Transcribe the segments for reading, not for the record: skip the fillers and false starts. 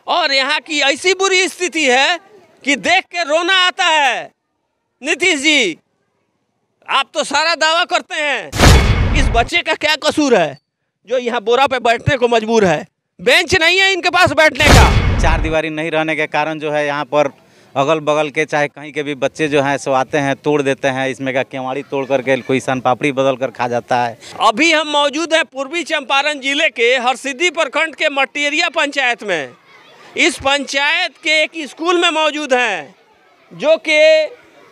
और यहाँ की ऐसी बुरी स्थिति है कि देख के रोना आता है। नीतीश जी, आप तो सारा दावा करते हैं, इस बच्चे का क्या कसूर है जो यहाँ बोरा पे बैठने को मजबूर है? बेंच नहीं है इनके पास बैठने का। चार दीवारी नहीं रहने के कारण जो है यहाँ पर अगल बगल के चाहे कहीं के भी बच्चे जो हैं सो आते हैं, तोड़ देते हैं। इसमें का केवाड़ी तोड़ करके कोई सन पापड़ी बदल कर खा जाता है। अभी हम मौजूद हैं पूर्वी चंपारण जिले के हरसिद्धि प्रखंड के मटियरिया पंचायत में। इस पंचायत के एक स्कूल में मौजूद हैं जो कि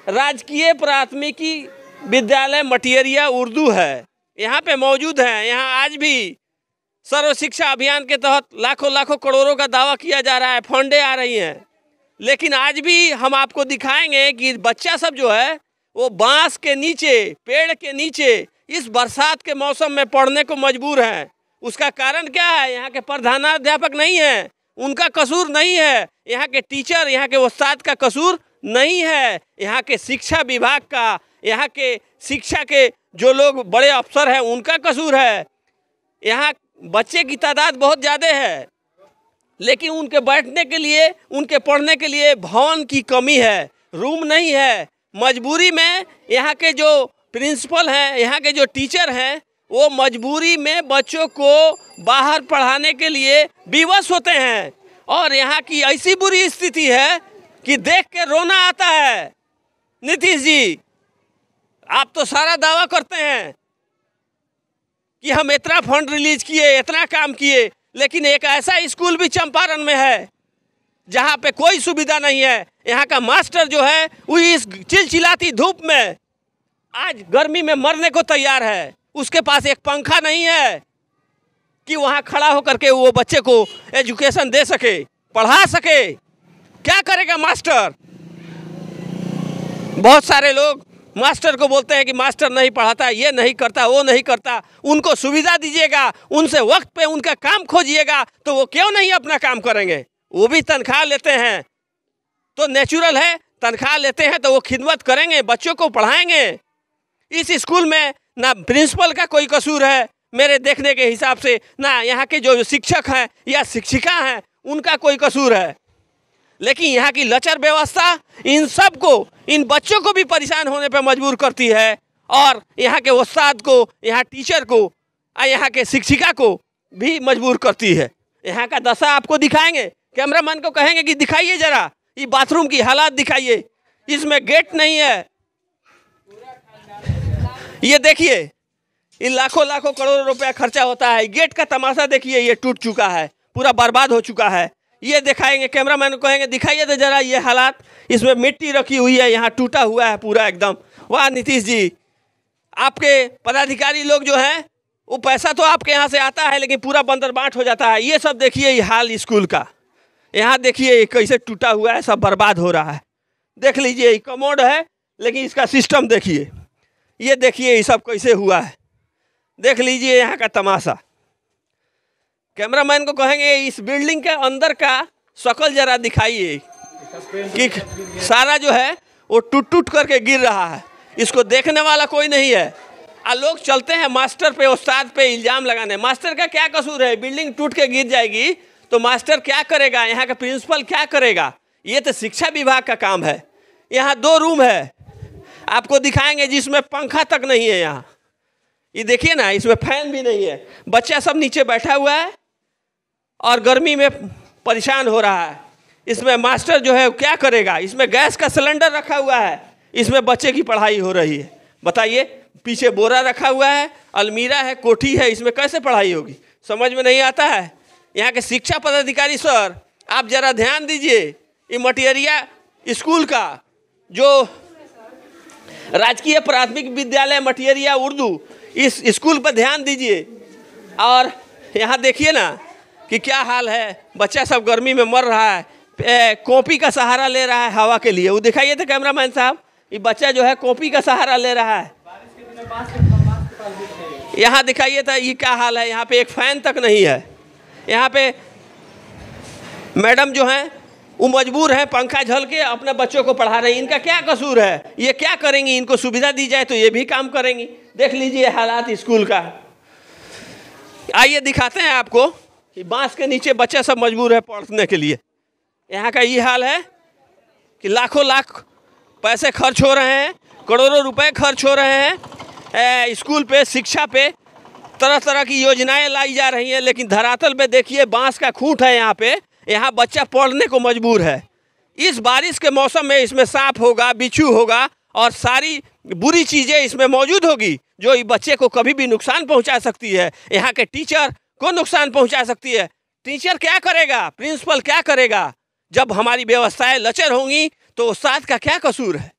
राजकीय प्राथमिकी विद्यालय मटियरिया उर्दू है। यहाँ पे मौजूद हैं। यहाँ आज भी सर्व शिक्षा अभियान के तहत लाखों लाखों करोड़ों का दावा किया जा रहा है, फंडे आ रही हैं, लेकिन आज भी हम आपको दिखाएंगे कि बच्चा सब जो है वो बांस के नीचे, पेड़ के नीचे इस बरसात के मौसम में पढ़ने को मजबूर हैं। उसका कारण क्या है? यहाँ के प्रधानाध्यापक नहीं है, उनका कसूर नहीं है। यहाँ के टीचर, यहाँ के उस्ताद का कसूर नहीं है। यहाँ के शिक्षा विभाग का, यहाँ के शिक्षा के जो लोग बड़े अफसर हैं उनका कसूर है। यहाँ बच्चे की तादाद बहुत ज़्यादा है, लेकिन उनके बैठने के लिए, उनके पढ़ने के लिए भवन की कमी है, रूम नहीं है। मजबूरी में यहाँ के जो प्रिंसिपल हैं, यहाँ के जो टीचर हैं, वो मजबूरी में बच्चों को बाहर पढ़ाने के लिए विवश होते हैं। और यहाँ की ऐसी बुरी स्थिति है कि देख के रोना आता है। नीतीश जी, आप तो सारा दावा करते हैं कि हम इतना फंड रिलीज किए, इतना काम किए, लेकिन एक ऐसा स्कूल भी चंपारण में है जहाँ पे कोई सुविधा नहीं है। यहाँ का मास्टर जो है वो इस चिलचिलाती धूप में आज गर्मी में मरने को तैयार है। उसके पास एक पंखा नहीं है कि वहाँ खड़ा होकर के वो बच्चे को एजुकेशन दे सके, पढ़ा सके। क्या करेगा मास्टर? बहुत सारे लोग मास्टर को बोलते हैं कि मास्टर नहीं पढ़ाता, ये नहीं करता, वो नहीं करता। उनको सुविधा दीजिएगा, उनसे वक्त पे उनका काम खोजिएगा, तो वो क्यों नहीं अपना काम करेंगे? वो भी तनख्वाह लेते हैं तो नेचुरल है, तनख्वाह लेते हैं तो वो खिदमत करेंगे, बच्चों को पढ़ाएंगे। इस स्कूल में ना प्रिंसिपल का कोई कसूर है मेरे देखने के हिसाब से, ना यहाँ के जो शिक्षक हैं या शिक्षिका हैं उनका कोई कसूर है। लेकिन यहाँ की लचर व्यवस्था इन सब को, इन बच्चों को भी परेशान होने पर मजबूर करती है, और यहाँ के उस्ताद को, यहाँ टीचर को, यहाँ के शिक्षिका को भी मजबूर करती है। यहाँ का दशा आपको दिखाएंगे, कैमरामैन को कहेंगे कि दिखाइए जरा ये बाथरूम की हालात दिखाइए। इसमें गेट नहीं है। ये देखिए, ये लाखों लाखों करोड़ों रुपया खर्चा होता है। गेट का तमाशा देखिए, ये टूट चुका है, पूरा बर्बाद हो चुका है। ये दिखाएंगे, कैमरामैन को कहेंगे दिखाइए तो जरा ये हालात। इसमें मिट्टी रखी हुई है, यहाँ टूटा हुआ है पूरा एकदम। वाह नीतीश जी, आपके पदाधिकारी लोग जो हैं वो पैसा तो आपके यहाँ से आता है लेकिन पूरा बंदरबाट हो जाता है। ये सब देखिए, ये हाल स्कूल का। यहाँ देखिए ये कैसे टूटा हुआ है, सब बर्बाद हो रहा है। देख लीजिए, ये कमोड है लेकिन इसका सिस्टम देखिए। ये देखिए ये सब कैसे हुआ है, देख लीजिए यहाँ का तमाशा। कैमरामैन को कहेंगे इस बिल्डिंग के अंदर का शक्ल जरा दिखाइए कि सारा जो है वो टूट टूट करके गिर रहा है। इसको देखने वाला कोई नहीं है। लोग चलते हैं मास्टर पे, उस्ताद पे इल्ज़ाम लगाने। मास्टर का क्या कसूर है? बिल्डिंग टूट के गिर जाएगी तो मास्टर क्या करेगा? यहाँ का प्रिंसिपल क्या करेगा? ये तो शिक्षा विभाग का काम है। यहाँ 2 रूम है, आपको दिखाएंगे, जिसमें पंखा तक नहीं है। यहाँ ये देखिए ना, इसमें फैन भी नहीं है। बच्चा सब नीचे बैठा हुआ है और गर्मी में परेशान हो रहा है। इसमें मास्टर जो है क्या करेगा? इसमें गैस का सिलेंडर रखा हुआ है, इसमें बच्चे की पढ़ाई हो रही है। बताइए, पीछे बोरा रखा हुआ है, अलमीरा है, कोठी है, इसमें कैसे पढ़ाई होगी? समझ में नहीं आता है। यहाँ के शिक्षा पदाधिकारी सर, आप जरा ध्यान दीजिए। ये मटियरिया स्कूल का जो राजकीय प्राथमिक विद्यालय मटियरिया उर्दू, इस स्कूल पर ध्यान दीजिए। और यहाँ देखिए ना कि क्या हाल है। बच्चा सब गर्मी में मर रहा है, कॉपी का सहारा ले रहा है हवा के लिए। वो दिखाइए तो कैमरामैन साहब, ये बच्चा जो है कॉपी का सहारा ले रहा है। यहाँ दिखाइए तो ये क्या हाल है। यहाँ पे एक फैन तक नहीं है। यहाँ पे मैडम जो हैं वो मजबूर हैं, पंखा झल के अपने बच्चों को पढ़ा रही हैं। इनका क्या कसूर है? ये क्या करेंगी? इनको सुविधा दी जाए तो ये भी काम करेंगी। देख लीजिए हालात स्कूल का। आइए दिखाते हैं आपको कि बांस के नीचे बच्चे सब मजबूर है पढ़ने के लिए। यहाँ का ये हाल है कि लाखों लाख पैसे खर्च हो रहे हैं, करोड़ों रुपए खर्च हो रहे हैं स्कूल पे, शिक्षा पे, तरह तरह की योजनाएं लाई जा रही हैं, लेकिन धरातल पे देखिए बांस का खूंट है यहाँ पे। यहाँ बच्चा पढ़ने को मजबूर है। इस बारिश के मौसम में इसमें सांप होगा, बिच्छू होगा और सारी बुरी चीज़ें इसमें मौजूद होगी जो इस बच्चे को कभी भी नुकसान पहुँचा सकती है। यहाँ के टीचर को नुकसान पहुँचा सकती है। टीचर क्या करेगा, प्रिंसिपल क्या करेगा? जब हमारी व्यवस्थाएं लचर होंगी तो उस्ताद का क्या कसूर है?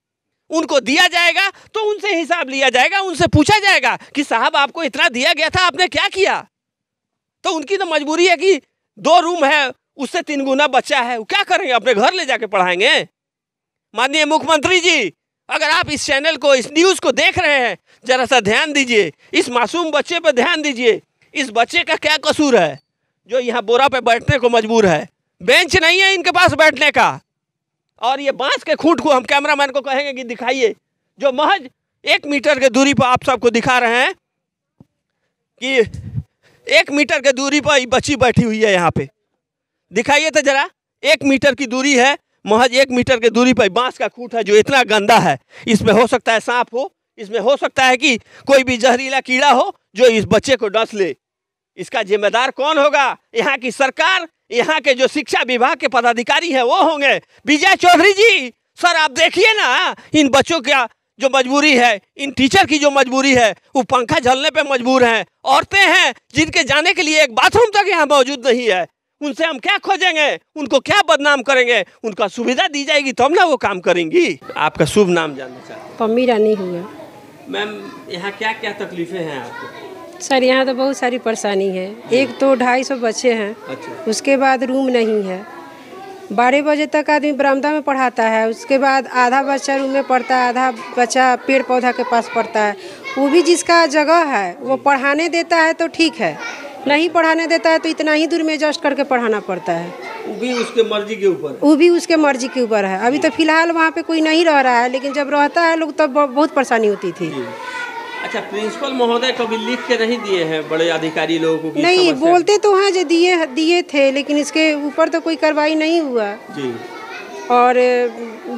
उनको दिया जाएगा तो उनसे हिसाब लिया जाएगा, उनसे पूछा जाएगा कि साहब आपको इतना दिया गया था, आपने क्या किया? तो उनकी तो मजबूरी है कि 2 रूम है, उससे 3 गुना बच्चा है, वो क्या करेंगे? अपने घर ले जाके पढ़ाएंगे? माननीय मुख्यमंत्री जी, अगर आप इस चैनल को, इस न्यूज़ को देख रहे हैं, जरा सा ध्यान दीजिए, इस मासूम बच्चे पर ध्यान दीजिए। इस बच्चे का क्या कसूर है जो यहाँ बोरा पे बैठने को मजबूर है? बेंच नहीं है इनके पास बैठने का। और ये बांस के खूंट को हम कैमरामैन को कहेंगे कि दिखाइए, जो महज 1 मीटर के दूरी पर आप सबको दिखा रहे हैं कि 1 मीटर के दूरी पर ये बच्ची बैठी हुई है। यहाँ पे दिखाइए तो जरा, 1 मीटर की दूरी है, महज 1 मीटर के दूरी पर बांस का खूंट है जो इतना गंदा है। इसमें हो सकता है सांप हो, इसमें हो सकता है कि कोई भी जहरीला कीड़ा हो जो इस बच्चे को डस ले। इसका जिम्मेदार कौन होगा? यहाँ की सरकार, यहाँ के जो शिक्षा विभाग के पदाधिकारी हैं वो होंगे। विजय चौधरी जी, सर आप देखिए ना, इन बच्चों का जो मजबूरी है, इन टीचर की जो मजबूरी है, वो पंखा झलने पे मजबूर हैं। औरतें हैं जिनके जाने के लिए एक बाथरूम तक यहाँ मौजूद नहीं है। उनसे हम क्या खोजेंगे? उनको क्या बदनाम करेंगे? उनका सुविधा दी जाएगी तब ना वो काम करेंगी। आपका शुभ नाम जानना चाहते हैं? पम्मी रानी हुआ। मैम, यहाँ क्या क्या तकलीफें हैं आपको? सर यहाँ तो बहुत सारी परेशानी है। एक तो 250 बच्चे हैं। अच्छा। उसके बाद रूम नहीं है। 12 बजे तक आदमी बरामदा में पढ़ाता है। उसके बाद आधा बच्चा रूम में पढ़ता है, आधा बच्चा पेड़ पौधा के पास पढ़ता है। वो भी जिसका जगह है वो पढ़ाने देता है तो ठीक है, नहीं पढ़ाने देता है तो इतना ही दूर में एडजस्ट करके पढ़ाना पड़ता है। वो भी उसके मर्जी के ऊपर? वो भी उसके मर्जी के ऊपर है। अभी तो फिलहाल वहाँ पे कोई नहीं रह रहा है, लेकिन जब रहता है लोग तब बहुत परेशानी होती थी। अच्छा, प्रिंसिपल महोदय कभी लिख के नहीं दिए हैं बड़े अधिकारी लोगों को? नहीं, बोलते तो हैं जो दिए थे, लेकिन इसके ऊपर तो कोई कार्रवाई नहीं हुआ जी। और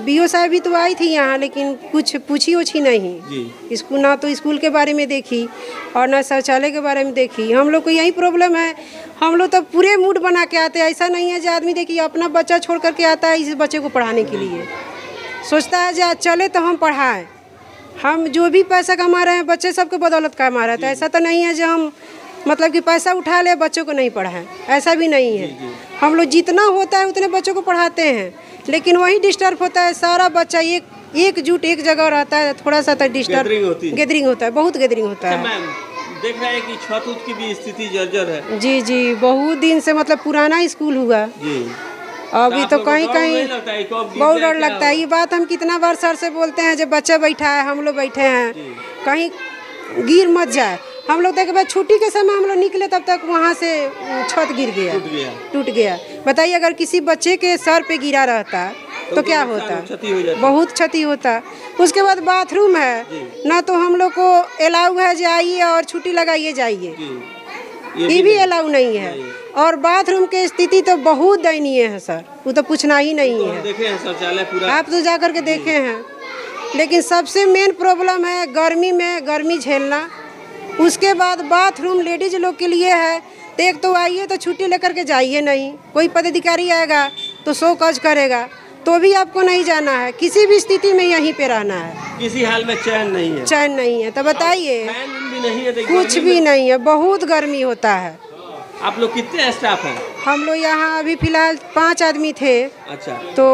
बीओ साहब भी तो आई थी यहाँ, लेकिन कुछ पूछी उछी नहीं जी। स्कूल ना तो स्कूल के बारे में देखी और ना शौचालय के बारे में देखी। हम लोग को यही प्रॉब्लम है, हम लोग तो पूरे मूड बना के आते हैं। ऐसा नहीं है जो आदमी देखिए अपना बच्चा छोड़ करके आता है इस बच्चे को पढ़ाने के लिए, सोचता है जो चले तो हम पढ़ाएं। हम जो भी पैसा कमा रहे हैं बच्चे सबके बदौलत कमा रहे हैं। ऐसा तो नहीं है जो हम मतलब कि पैसा उठा ले बच्चों को नहीं पढ़ाएं, ऐसा भी नहीं है। हम लोग जितना होता है उतने बच्चों को पढ़ाते हैं, लेकिन वही डिस्टर्ब होता है। सारा बच्चा एकजुट एक जगह रहता है, थोड़ा सा तो डिस्टर्ब गैदरिंग होता है, बहुत गैदरिंग होता है। मैम, देख रहे हैं कि छत उत की भी स्थिति जर्जर है। जी जी, बहुत दिन से मतलब पुराना स्कूल हुआ जी। अभी तो कहीं कहीं बहुत डर लगता है। ये बात हम कितना बार सर से बोलते हैं, जब बच्चा बैठा है हम लोग बैठे हैं, कहीं गिर मत जाए। हम लोग देखे छुट्टी के समय हम लोग निकले तब तक वहाँ से छत गिर गया, टूट गया। बताइए अगर किसी बच्चे के सर पे गिरा रहता तो क्या होता? बहुत क्षति होता। उसके बाद बाथरूम है ना, तो हम लोग को अलाउ है जाइए और छुट्टी लगाइए जाइए, ये भी अलाउ नहीं है। और बाथरूम की स्थिति तो बहुत दयनीय है सर, वो तो पूछना ही नहीं है। देखे हैं शौचालय पूरा, आप तो जा करके देखे हैं। लेकिन सबसे मेन प्रॉब्लम है गर्मी में गर्मी झेलना। उसके बाद बाथरूम लेडीज लोग के लिए है, तो एक तो आइए तो छुट्टी लेकर के जाइए नहीं, कोई पदाधिकारी आएगा तो शो कज करेगा तो भी आपको नहीं जाना है। किसी भी स्थिति में यहीं पे रहना है, किसी हाल में चैन नहीं है। चैन नहीं है तो बताइए, नहीं है, कुछ भी नहीं है, बहुत गर्मी होता है। आप लोग कितने स्टाफ हैं? हम लोग यहाँ अभी फिलहाल 5 आदमी थे। अच्छा। तो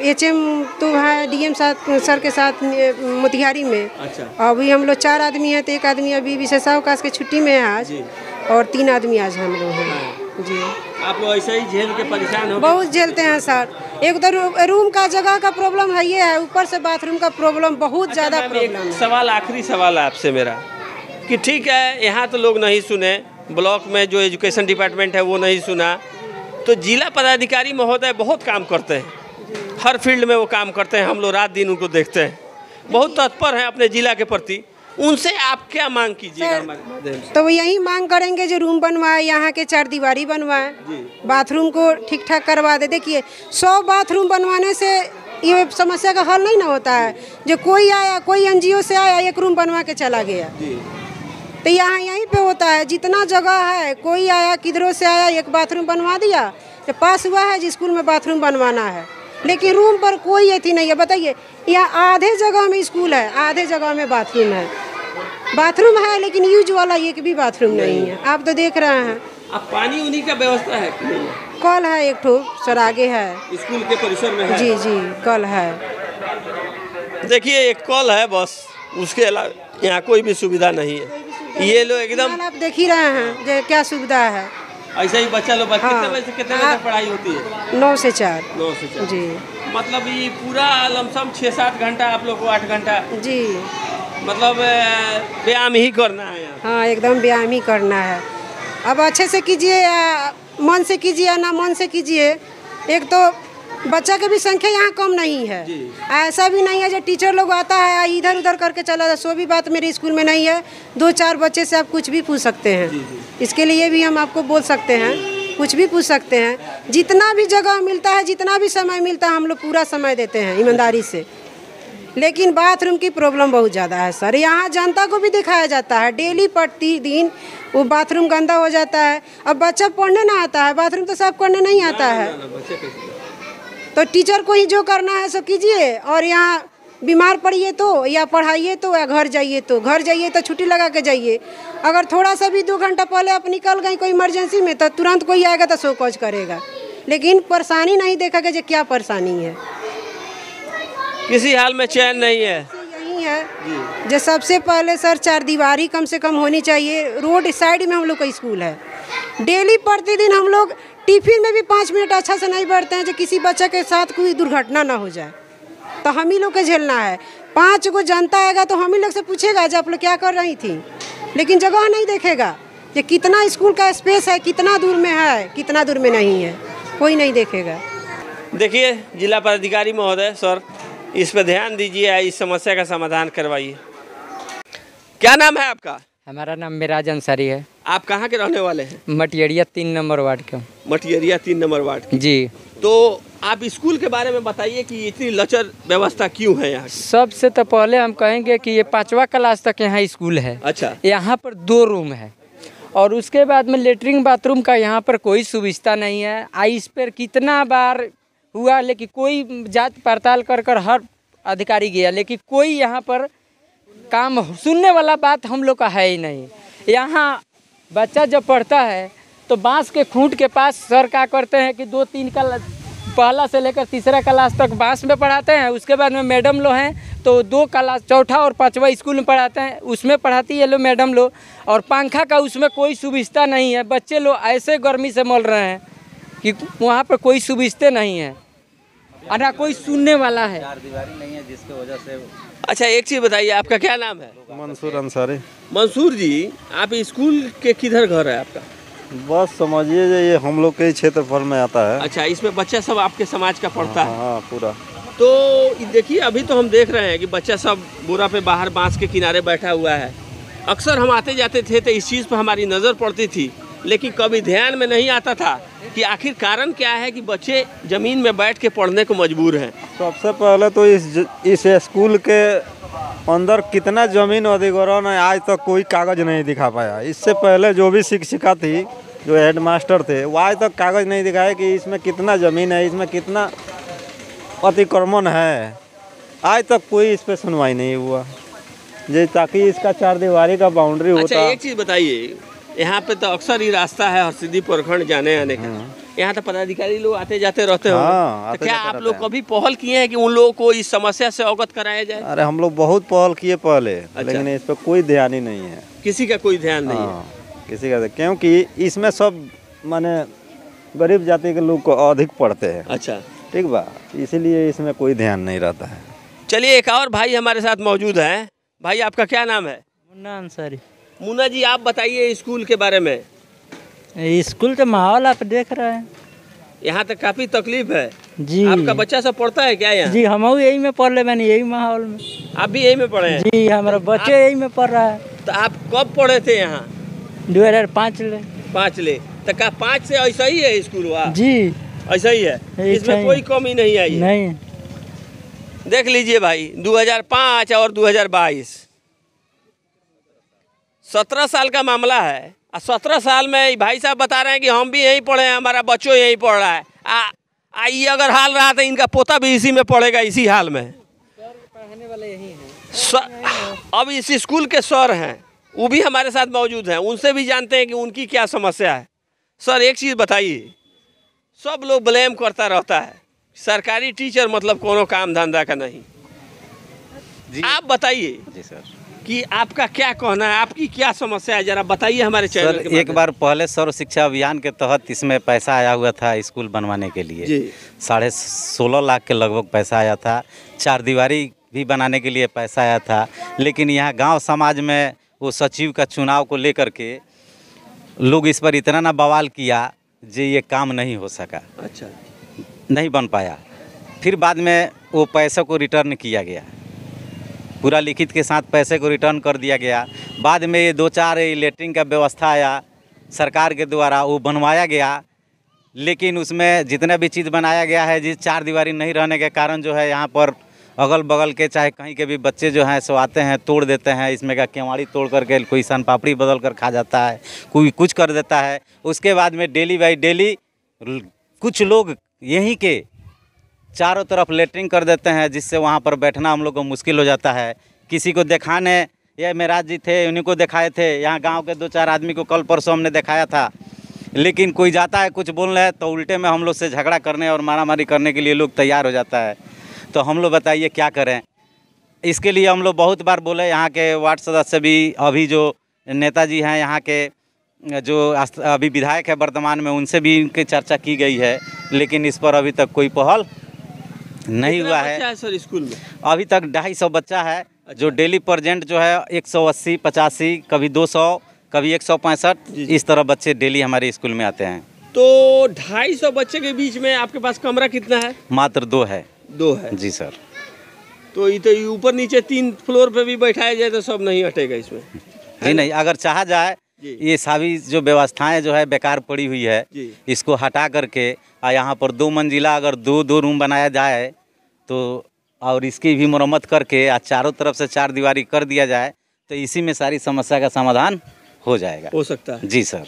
HM तो है DM सर के साथ मोतिहारी में। अच्छा। अभी हम लोग 4 आदमी हैं, तो 1 आदमी अभी विशेषावकाश के छुट्टी में है आज, और 3 आदमी आज हम लोग हैं। जी। आप लोग ऐसे ही झेल के परेशान हो? बहुत झेलते हैं सर। एक तो रूम का जगह का प्रॉब्लम है, ये है, ऊपर से बाथरूम का प्रॉब्लम बहुत ज़्यादा प्रॉब्लम है। आखिरी सवाल है आपसे मेरा कि ठीक है, यहाँ तो लोग नहीं सुने, ब्लॉक में जो एजुकेशन डिपार्टमेंट है वो नहीं सुना, तो जिला पदाधिकारी महोदय बहुत काम करते हैं, हर फील्ड में वो काम करते हैं। हम लोग रात दिन उनको देखते हैं, बहुत तत्पर हैं अपने ज़िला के प्रति। उनसे आप क्या मांग कीजिएगा हमारे माध्यम से? तो वो यही मांग करेंगे जो रूम बनवाए, यहाँ के 4 दीवारी बनवाए, बाथरूम को ठीक ठाक करवा दे। देखिए 100 बाथरूम बनवाने से ये समस्या का हल नहीं ना होता है। जो कोई आया, कोई एनजीओ से आया, 1 रूम बनवा के चला गया, तो यहाँ यहीं पे होता है। जितना जगह है, कोई आया किधरों से आया, 1 बाथरूम बनवा दिया। तो पास हुआ है स्कूल में बाथरूम बनवाना है, लेकिन रूम पर कोई अथी नहीं है। बताइए, यहाँ आधे जगह में स्कूल है, आधे जगह में बाथरूम है। बाथरूम है लेकिन यूज वाला एक भी बाथरूम नहीं है। आप तो देख रहे हैं। अब पानी उन्हीं का व्यवस्था है कि नहीं? कल है, एक ठो सर आगे है, स्कूल के परिसर में है। जी जी कल है। देखिए एक कल है बस, उसके अलावा यहाँ कोई भी सुविधा नहीं है। ये लोग एकदम, आप देख ही रहे हैं जो क्या सुविधा है। ऐसा ही बच्चा लोग कितने हाँ। बजे से कितने बजे तक पढ़ाई होती है? 9 से 4। 9 से 4 जी। मतलब ये पूरा लमसम 6-7 घंटा, आप लोग को 8 घंटा जी, मतलब व्यायाम ही करना है यहाँ। हाँ एकदम व्यायाम ही करना है। अब अच्छे से कीजिए या मन से कीजिए या ना मन से कीजिए। एक तो बच्चा की भी संख्या यहाँ कम नहीं है। ऐसा भी नहीं है जो टीचर लोग आता है इधर उधर करके चला जाए। सो भी बात मेरे स्कूल में नहीं है। 2-4 बच्चे से आप कुछ भी पूछ सकते हैं। इसके लिए भी हम आपको बोल सकते हैं, कुछ भी पूछ सकते हैं। जितना भी जगह मिलता है, जितना भी समय मिलता है, हम लोग पूरा समय देते हैं ईमानदारी से। लेकिन बाथरूम की प्रॉब्लम बहुत ज़्यादा है सर। यहाँ जनता को भी दिखाया जाता है, डेली प्रतिदिन वो बाथरूम गंदा हो जाता है। अब बच्चा पढ़ने ना आता है, बाथरूम तो साफ करने नहीं आता है। तो टीचर को ही जो करना है सो कीजिए। और यहाँ बीमार पड़िए तो, या पढ़ाइए तो, या घर जाइए तो छुट्टी लगा के जाइए। अगर थोड़ा सा भी 2 घंटा पहले आप निकल गए कोई इमरजेंसी में, तो तुरंत कोई आएगा तो शो कॉज करेगा। लेकिन परेशानी नहीं देखा कि क्या परेशानी है। किसी हाल में चैन नहीं है। यही है जो सबसे पहले सर 4 दीवारी कम से कम होनी चाहिए। रोड साइड में हम लोग का स्कूल है। डेली प्रतिदिन हम लोग टिफिन में भी 5 मिनट अच्छा से नहीं बैठते हैं जो किसी बच्चे के साथ कोई दुर्घटना ना हो जाए, तो हम ही लोग को झेलना है। 5 गो जनता आएगा तो हम ही लोग से पूछेगा जो आप लोग क्या कर रही थी। लेकिन जगह नहीं देखेगा कि कितना स्कूल का स्पेस है, कितना दूर में है, कितना दूर में नहीं है, कोई नहीं देखेगा। देखिए जिला पदाधिकारी महोदय, सर इस पर ध्यान दीजिए, इस समस्या का समाधान करवाइए। क्या नाम है आपका? हमारा नाम मिराज अंसारी है। आप कहाँ के रहने वाले हैं? मटियरिया 3 नंबर वार्ड के। मटियरिया 3 नंबर वार्ड के। जी। तो आप स्कूल के बारे में बताइए कि इतनी लचर व्यवस्था क्यों है यहाँ? सबसे तो पहले हम कहेंगे कि ये 5वीं क्लास तक यहाँ स्कूल है। अच्छा। यहाँ पर 2 रूम है और उसके बाद में लेटरिन बाथरूम का यहाँ पर कोई सुविधा नहीं है। इस पर कितना बार हुआ, लेकिन कोई जांच पड़ताल कर हर अधिकारी गया, लेकिन कोई यहाँ पर काम सुनने वाला बात हम लोग का है ही नहीं। यहाँ बच्चा जब पढ़ता है तो बांस के खूंट के पास सर क्या करते हैं कि 2-3 क्लास, पहला से लेकर 3रा क्लास तक बांस में पढ़ाते हैं। उसके बाद में मैडम लोग हैं तो 2 क्लास, 4था और 5वां स्कूल में पढ़ाते हैं, उसमें पढ़ाती है लो मैडम लोग। और पंखा का उसमें कोई सुविधा नहीं है। बच्चे लोग ऐसे गर्मी से मर रहे हैं कि वहाँ पर कोई सुविधा नहीं है और ना कोई सुनने वाला है। 4 दीवारी नहीं है जिसकी वजह से। अच्छा एक चीज़ बताइए, आपका क्या नाम है? मंसूर अंसारी। मंसूर जी, आप स्कूल के किधर घर है आपका? बस समझिए ये हम लोग के ही क्षेत्रफल में आता है। अच्छा, इसमें बच्चा सब आपके समाज का पढ़ता है? हाँ पूरा। तो देखिए अभी तो हम देख रहे हैं कि बच्चा सब बोरा पे बाहर बांस के किनारे बैठा हुआ है। अक्सर हम आते जाते थे तो इस चीज़ पर हमारी नज़र पड़ती थी, लेकिन कभी ध्यान में नहीं आता था कि आखिर कारण क्या है कि बच्चे ज़मीन में बैठ के पढ़ने को मजबूर हैं। सबसे पहले तो इस स्कूल के अंदर कितना ज़मीन अधिग्रहण है आज तक कोई कागज़ नहीं दिखा पाया। इससे पहले जो भी शिक्षिका थी, जो हेडमास्टर थे, वो आज तक कागज़ नहीं दिखाए कि इसमें कितना ज़मीन है, इसमें कितना अतिक्रमण है। आज तक कोई इस पर सुनवाई नहीं हुआ जी, ताकि इसका 4 दीवारी का बाउंड्री होता। अच्छा एक चीज़ बताइए, यहाँ पे तो अक्सर ही रास्ता है हरसिद्धि प्रखंड जाने आने का, यहाँ तो पदाधिकारी लोग आते जाते रहते हो। हाँ, तो क्या आप लोग कभी पहल किए हैं कि उन लोगों को इस समस्या से अवगत कराया जाए? अरे हम लोग बहुत पहल किए पहले। अच्छा। लेकिन इस पर कोई ध्यान ही नहीं है, किसी का कोई ध्यान नहीं है। किसी का, क्योंकि इसमें सब माने गरीब जाति के लोग को अधिक पढ़ते हैं। अच्छा ठीक बा, इसीलिए इसमें कोई ध्यान नहीं रहता है। चलिए एक और भाई हमारे साथ मौजूद हैं। भाई आपका क्या नाम है? मुन्ना अंसारी। मुन्ना जी, आप बताइए स्कूल के बारे में। स्कूल का माहौल आप देख रहे हैं। यहाँ तक काफी तकलीफ है जी। आपका बच्चा सब पढ़ता है क्या यहाँ? जी हम यही में पढ़ ले मैंने, यही माहौल में। आप भी यही में पढ़े हैं? जी हमारा बच्चे यही में पढ़ रहा है। तो आप कब पढ़े थे यहाँ? 2005 ले। 5 ले तो का 5 से ऐसा ही है स्कूल हुआ? जी ऐसा ही है, इसमें कोई कमी नहीं आई है? नहीं। देख लीजिए भाई 2005 और 2022 17 साल का मामला है। 17 साल में भाई साहब बता रहे हैं कि हम भी यहीं पढ़े हैं, हमारा बच्चों यहीं पढ़ रहा है। ये अगर हाल रहा तो इनका पोता भी इसी में पढ़ेगा, इसी हाल में। पढ़ाने वाले यही हैं। अब इस स्कूल के सर हैं, वो भी हमारे साथ मौजूद हैं, उनसे भी जानते हैं कि उनकी क्या समस्या है। सर एक चीज़ बताइए, सब लोग ब्लेम करता रहता है सरकारी टीचर मतलब कोनो काम धंधा का नहीं। आप बताइए जी सर कि आपका क्या कहना है, आपकी क्या समस्या है, जरा बताइए हमारे चैनल सर। के एक बार पहले सर्व शिक्षा अभियान के तहत इसमें पैसा आया हुआ था स्कूल बनवाने के लिए। जी। 16.5 लाख के लगभग पैसा आया था। 4 दीवारी भी बनाने के लिए पैसा आया था। लेकिन यहाँ गांव समाज में वो सचिव का चुनाव को लेकर के लोग इस पर इतना ना बवाल किया जे ये काम नहीं हो सका। अच्छा, नहीं बन पाया। फिर बाद में वो पैसे को रिटर्न किया गया, पूरा लिखित के साथ पैसे को रिटर्न कर दिया गया। बाद में ये 2-4 लेटरिन का व्यवस्था आया सरकार के द्वारा, वो बनवाया गया। लेकिन उसमें जितना भी चीज़ बनाया गया है, जिस 4 दीवारी नहीं रहने के कारण जो है यहाँ पर अगल बगल के चाहे कहीं के भी बच्चे जो हैं सो आते हैं, तोड़ देते हैं। इसमें का केवाड़ी तोड़ करके कोई सन पापड़ी बदल कर खा जाता है, कोई कुछ कर देता है। उसके बाद में डेली बाई डेली कुछ लोग यहीं के चारों तरफ लेटरिंग कर देते हैं, जिससे वहाँ पर बैठना हम लोग को मुश्किल हो जाता है। किसी को दिखाने, ये मेराज जी थे उन्हीं को दिखाए थे, यहाँ गांव के 2-4 आदमी को कल परसों हमने दिखाया था। लेकिन कोई जाता है कुछ बोल रहे हैं तो उल्टे में हम लोग से झगड़ा करने और मारामारी करने के लिए लोग तैयार हो जाता है। तो हम लोग बताइए क्या करें। इसके लिए हम लोग बहुत बार बोले, यहाँ के वार्ड सदस्य भी, अभी जो नेताजी हैं यहाँ के जो अभी विधायक है वर्तमान में, उनसे भी इनकी चर्चा की गई है। लेकिन इस पर अभी तक कोई पहल नहीं हुआ है। सर स्कूल में अभी तक 250 बच्चा है जो डेली प्रेजेंट जो है 180, 85, कभी 200, कभी 165 इस तरह बच्चे डेली हमारे स्कूल में आते हैं। तो 250 बच्चे के बीच में आपके पास कमरा कितना है? मात्र 2 है। 2 है जी सर। तो ये तो ऊपर नीचे 3 फ्लोर पे भी बैठाया जाए तो सब नहीं हटेगा इसमें? जी नहीं, अगर चाहा जाए ये सभी जो व्यवस्थाएं जो है बेकार पड़ी हुई है, इसको हटा करके यहाँ पर 2 मंजिला अगर 2 रूम बनाया जाए तो, और इसकी भी मरम्मत करके चारों तरफ से 4 दीवारी कर दिया जाए तो इसी में सारी समस्या का समाधान हो जाएगा। हो सकता है। जी सर।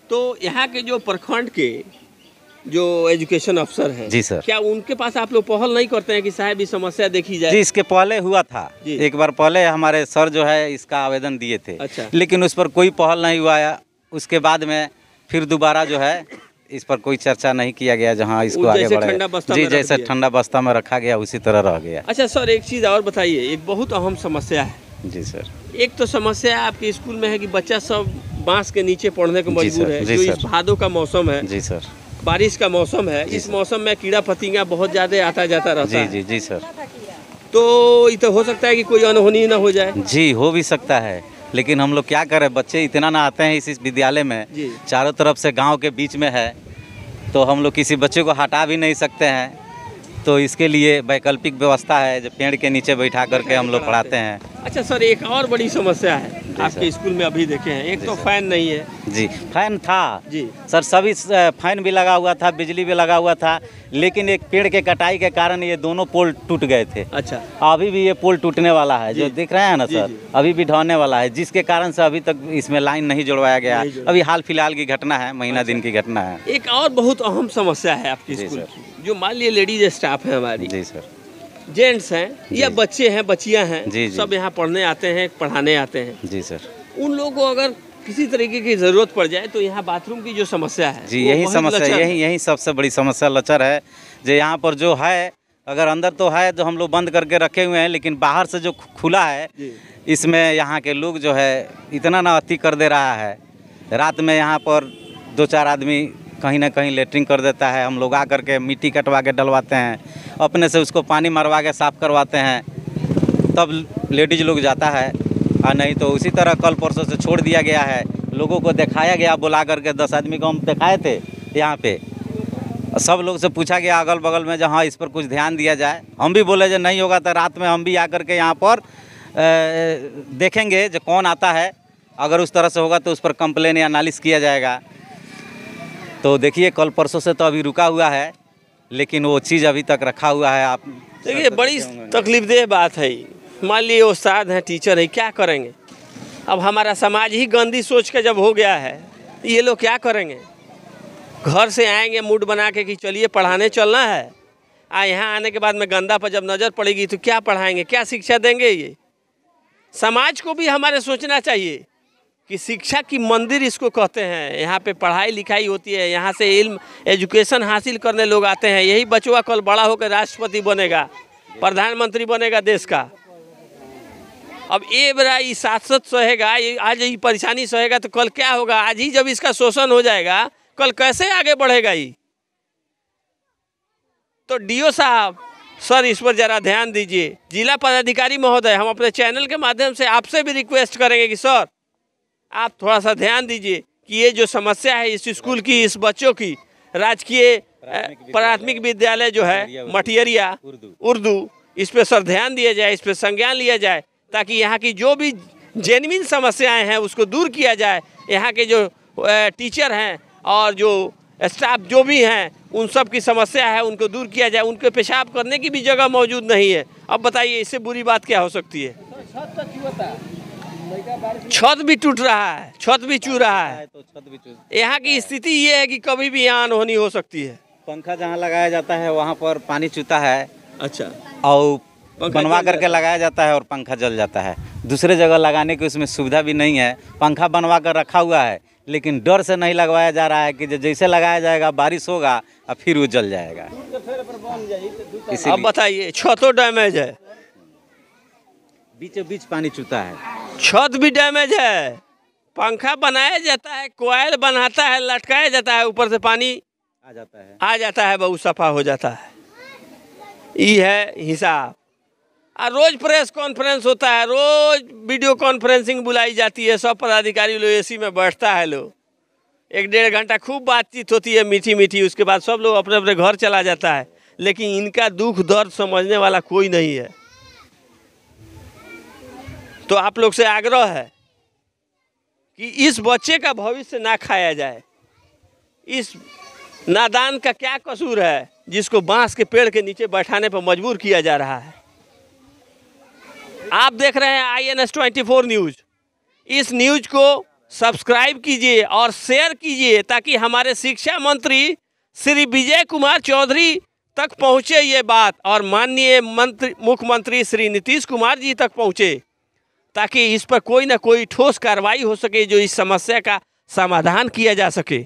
तो यहाँ के जो प्रखंड के जो एजुकेशन अफसर हैं, जी सर, क्या उनके पास आप लोग पहल नहीं करते हैं कि साहब ये समस्या देखी जाए? जी इसके पहले हुआ था, एक बार पहले हमारे सर जो है इसका आवेदन दिए थे। अच्छा। लेकिन उस पर कोई पहल नहीं हुआ है। उसके बाद में फिर दोबारा जो है इस पर कोई चर्चा नहीं किया गया, जहाँ इसको आगे बढ़े। जी जैसे ठंडा बस्ता में रखा गया उसी तरह रह गया। अच्छा सर, एक चीज़ और बताइए, एक बहुत अहम समस्या है। जी सर। एक तो समस्या आपके स्कूल में है कि बच्चा सब बांस के नीचे पढ़ने को मजबूर है, जो इस भादों का मौसम है। जी सर। बारिश का मौसम है, इस मौसम में कीड़ा पतिंगा बहुत ज़्यादा आता जाता रहता है। जी जी सर। तो ये तो हो सकता है कि कोई अनहोनी ना हो जाए। जी हो भी सकता है, लेकिन हम लोग क्या करें, बच्चे इतना ना आते हैं इस विद्यालय में, चारों तरफ से गांव के बीच में है, तो हम लोग किसी बच्चे को हटा भी नहीं सकते हैं। तो इसके लिए वैकल्पिक व्यवस्था है, जो पेड़ के नीचे बैठा करके हम लोग पढ़ाते हैं। अच्छा सर, एक और बड़ी समस्या है आपके स्कूल में अभी देखे हैं, एक तो फैन नहीं है। जी फैन था जी सर, सभी फैन भी लगा हुआ था, बिजली भी लगा हुआ था, लेकिन एक पेड़ के कटाई के कारण ये दोनों पोल टूट गए थे। अच्छा। अभी भी ये पोल टूटने वाला है, जो दिख रहे हैं ना सर, अभी भी ढहने वाला है, जिसके कारण से अभी तक इसमें लाइन नहीं जुड़वाया गया। अभी हाल फिलहाल की घटना है, महीना दिन की घटना है। एक और बहुत अहम समस्या है आपके स्कूल की, जो मान लीजिए लेडीज स्टाफ है हमारी। जी सर। जेंट्स हैं या बच्चे हैं, बच्चियां हैं, जी सब यहाँ पढ़ने आते हैं, पढ़ाने आते हैं। जी सर। उन लोगों को अगर किसी तरीके की ज़रूरत पड़ जाए तो यहाँ बाथरूम की जो समस्या है, जी यही समस्या, यही सबसे बड़ी समस्या लचर है। जो यहाँ पर जो है, अगर अंदर तो है जो हम लोग बंद करके रखे हुए हैं, लेकिन बाहर से जो खुला है, इसमें यहाँ के लोग जो है इतना ना अति कर दे रहा है। रात में यहाँ पर 2-4 आदमी कहीं ना कहीं लेटरिंग कर देता है। हम लोग आ करके मिट्टी कटवा के डलवाते हैं, अपने से उसको पानी मरवा के साफ़ करवाते हैं, तब लेडीज लोग जाता है। और नहीं तो उसी तरह कल परसों से छोड़ दिया गया है। लोगों को दिखाया गया, बुला करके 10 आदमी को हम दिखाए थे यहाँ पे, सब लोग से पूछा गया अगल बगल में, जहाँ इस पर कुछ ध्यान दिया जाए। हम भी बोले जो नहीं होगा तो रात में हम भी आकर के यहाँ पर देखेंगे जो कौन आता है, अगर उस तरह से होगा तो उस पर कंप्लेन या नालिश किया जाएगा। तो देखिए कल परसों से तो अभी रुका हुआ है, लेकिन वो चीज़ अभी तक रखा हुआ है। आप देखिए बड़ी तकलीफदेह बात है। मान लिए उस्ताद हैं, टीचर है, क्या करेंगे? अब हमारा समाज ही गंदी सोच के जब हो गया है, ये लोग क्या करेंगे? घर से आएंगे मूड बना के कि चलिए पढ़ाने चलना है, यहाँ आने के बाद में गंदा पर जब नज़र पड़ेगी तो क्या पढ़ाएंगे, क्या शिक्षा देंगे? ये समाज को भी हमारे सोचना चाहिए कि शिक्षा की मंदिर इसको कहते हैं। यहाँ पे पढ़ाई लिखाई होती है, यहाँ से इल्म एजुकेशन हासिल करने लोग आते हैं। यही बचवा कल बड़ा होकर राष्ट्रपति बनेगा, प्रधानमंत्री बनेगा देश का। अब ये बड़ा ये शासक सहेगा, ये आज ये परेशानी सहेगा तो कल क्या होगा? आज ही जब इसका शोषण हो जाएगा, कल कैसे आगे बढ़ेगा ये? तो डीओ साहब सर इस पर ज़रा ध्यान दीजिए। जिला पदाधिकारी महोदय, हम अपने चैनल के माध्यम से आपसे भी रिक्वेस्ट करेंगे कि सर आप थोड़ा सा ध्यान दीजिए कि ये जो समस्या है इस स्कूल की, इस बच्चों की, राजकीय प्राथमिक विद्यालय जो है मटियरिया उर्दू, इस पर सर ध्यान दिया जाए, इस पर संज्ञान लिया जाए, ताकि यहाँ की जो भी जेन्युइन समस्याएं हैं उसको दूर किया जाए। यहाँ के जो टीचर हैं और जो स्टाफ जो भी हैं उन सब की समस्या है उनको दूर किया जाए। उनके पेशाब करने की भी जगह मौजूद नहीं है। अब बताइए इससे बुरी बात क्या हो सकती है? छत भी टूट रहा है, छत भी चू रहा है। यहाँ की स्थिति ये है कि कभी भी यहाँ अनहोनी हो सकती है। पंखा जहाँ लगाया जाता है वहाँ पर पानी चूता है। अच्छा। और बनवा करके लगाया जाता है और पंखा जल जाता है। दूसरे जगह लगाने की उसमें सुविधा भी नहीं है। पंखा बनवा कर रखा हुआ है, लेकिन डर से नहीं लगवाया जा रहा है कि जैसे लगाया जाएगा बारिश होगा और फिर वो जल जाएगा। अब बताइए, छतों डैमेज है, बीचों बीच पानी चूता है, छत भी डैमेज है, पंखा बनाया जाता है, कोयल बनाता है, लटकाया जाता है, ऊपर से पानी आ जाता है, बहुत सफा हो जाता है। ये है हिसाब। और रोज प्रेस कॉन्फ्रेंस होता है, रोज वीडियो कॉन्फ्रेंसिंग बुलाई जाती है, सब पदाधिकारी लोग एसी में बैठता है, लोग 1-1.5 घंटा खूब बातचीत होती है मीठी मीठी। उसके बाद सब लोग अपने अपने घर चला जाता है, लेकिन इनका दुख दर्द समझने वाला कोई नहीं है। तो आप लोग से आग्रह है कि इस बच्चे का भविष्य ना खाया जाए। इस नादान का क्या कसूर है जिसको बांस के पेड़ के नीचे बैठाने पर मजबूर किया जा रहा है? आप देख रहे हैं INS 24 न्यूज़। इस न्यूज़ को सब्सक्राइब कीजिए और शेयर कीजिए ताकि हमारे शिक्षा मंत्री श्री विजय कुमार चौधरी तक पहुँचे ये बात, और माननीय मुख्यमंत्री श्री नीतीश कुमार जी तक पहुँचे, ताकि इस पर कोई ना कोई ठोस कार्रवाई हो सके जो इस समस्या का समाधान किया जा सके।